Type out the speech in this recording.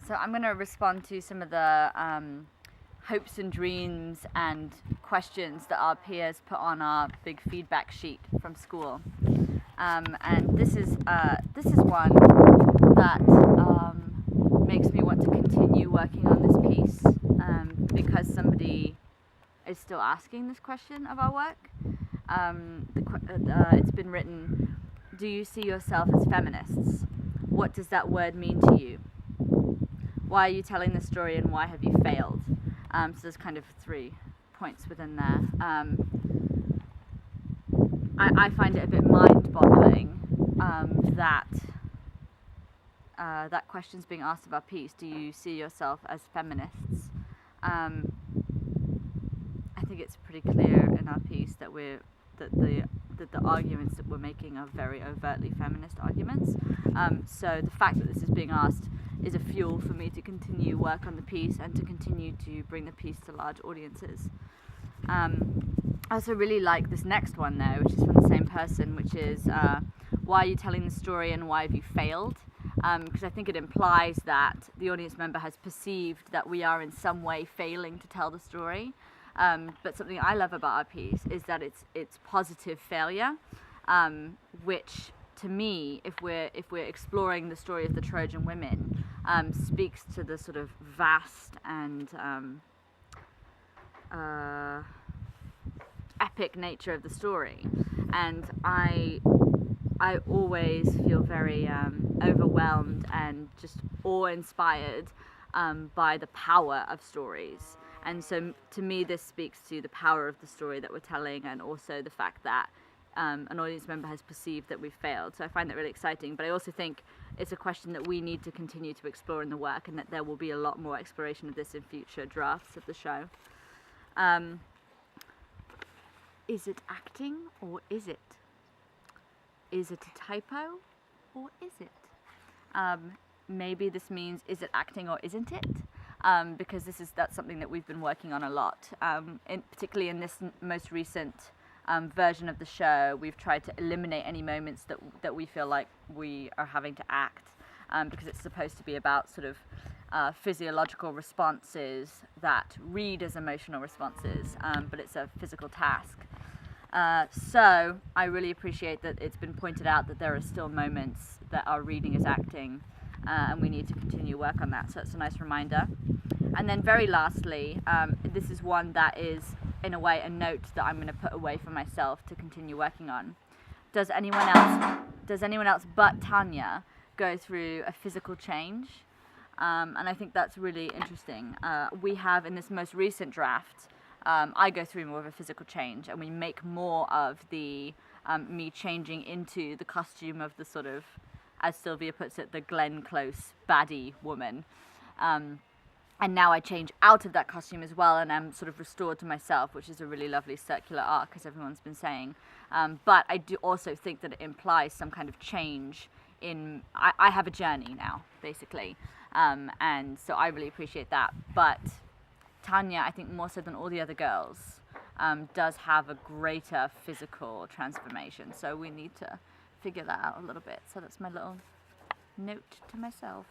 So I'm going to respond to some of the hopes and dreams and questions that our peers put on our big feedback sheet from school. And this is one that makes me want to continue working on this piece because somebody is still asking this question of our work. It's been written, do you see yourself as feminists? What does that word mean to you? Why are you telling the story and why have you failed? So there's kind of 3 points within there. I find it a bit mind-boggling that that question's being asked of our piece. Do you see yourself as feminists? I think it's pretty clear in our piece that the arguments that we're making are very overtly feminist arguments. So the fact that this is being asked is a fuel for me to continue work on the piece and to continue to bring the piece to large audiences. I also really like this next one though, which is from the same person, which is why are you telling the story and why have you failed? Because I think it implies that the audience member has perceived that we are in some way failing to tell the story. But something I love about our piece is that it's positive failure, which to me, if we're exploring the story of the Trojan women, speaks to the sort of vast and epic nature of the story. And I always feel very overwhelmed and just awe-inspired by the power of stories. And so to me this speaks to the power of the story that we're telling, and also the fact that an audience member has perceived that we've failed. So I find that really exciting, but I also think it's a question that we need to continue to explore in the work, and that there will be a lot more exploration of this in future drafts of the show. Is it acting or is it? Is it a typo or is it? Maybe this means, is it acting or isn't it? Because that's something that we've been working on a lot. Particularly in this most recent version of the show, we've tried to eliminate any moments that we feel like we are having to act, because it's supposed to be about sort of physiological responses that read as emotional responses, but it's a physical task. So I really appreciate that it's been pointed out that there are still moments that our reading is acting, and we need to continue work on that, so it's a nice reminder. And then very lastly, this is one that is in a way a note that I'm going to put away for myself to continue working on. Does anyone else but Tanya go through a physical change? And I think that's really interesting. We have in this most recent draft, I go through more of a physical change, and we make more of the me changing into the costume of the sort of, as Sylvia puts it, the Glenn Close baddie woman. And now I change out of that costume as well, and I'm sort of restored to myself, which is a really lovely circular arc, as everyone's been saying. But I do also think that it implies some kind of change in, I have a journey now, basically. And so I really appreciate that. But Tanya, I think more so than all the other girls, does have a greater physical transformation. So we need to figure that out a little bit. So that's my little note to myself.